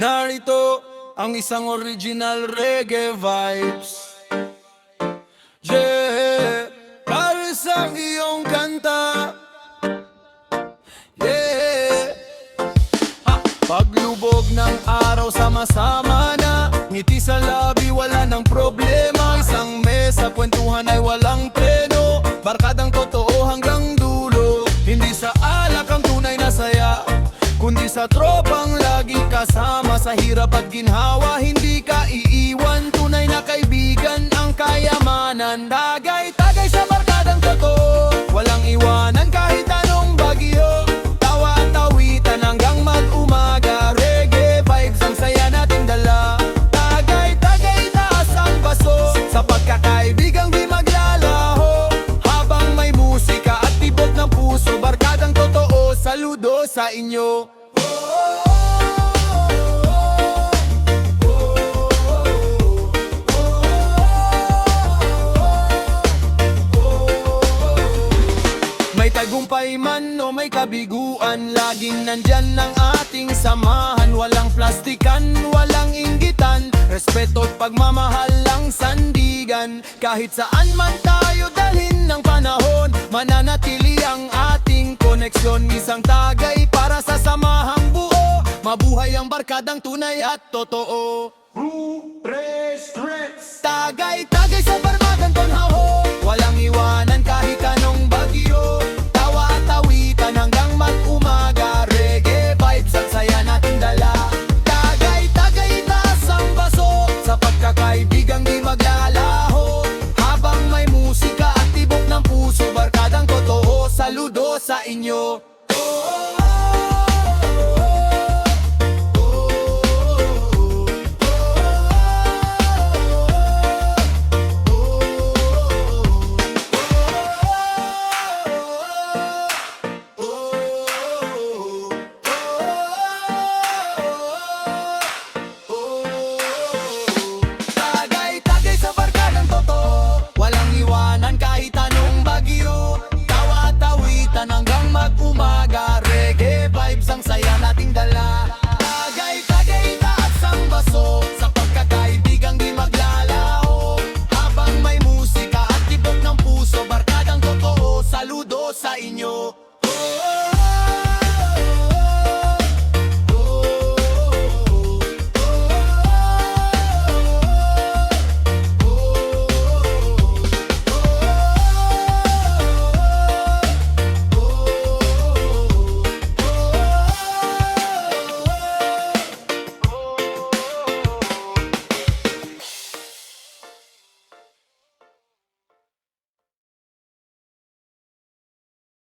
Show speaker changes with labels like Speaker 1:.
Speaker 1: Narito ang isang original reggae vibes. Yeah, para sa iyong kanta. Yeah, paglubog ng araw sama-sama na, ngiti sa labi wala ng problema. Isang mesa, kwentuhan ay walang preno, barkadang totoo hanggang dulo. Hindi sa alak ang tunay na saya, kundi sa tropang lagi kasama. Sa hirap at ginhawa, hindi ka iiwan. Tunay na kaibigan ang kayamanan. Tagay-tagay sa barkadang totoo, walang iwanan kahit anong bagyo. Tawa at tawitan hanggang mag-umaga. Reggae vibes ang saya nating dala. Tagay-tagay taas ang baso, sa pagkakaibigang di maglalaho. Habang may musika at tibok ng puso, barkadang totoo, saludo sa inyo. May tagumpay man o may kabiguan, laging nandyan ang ating samahan. Walang plastikan, walang inggitan, respeto at pagmamahal lang sandigan. Kahit saan man tayo dalhin ng panahon, mananatili ang ating koneksyon. Isang tagay para sa samahang buo, mabuhay ang barkadang tunay at totoo. Tagay-tagay sa barkadang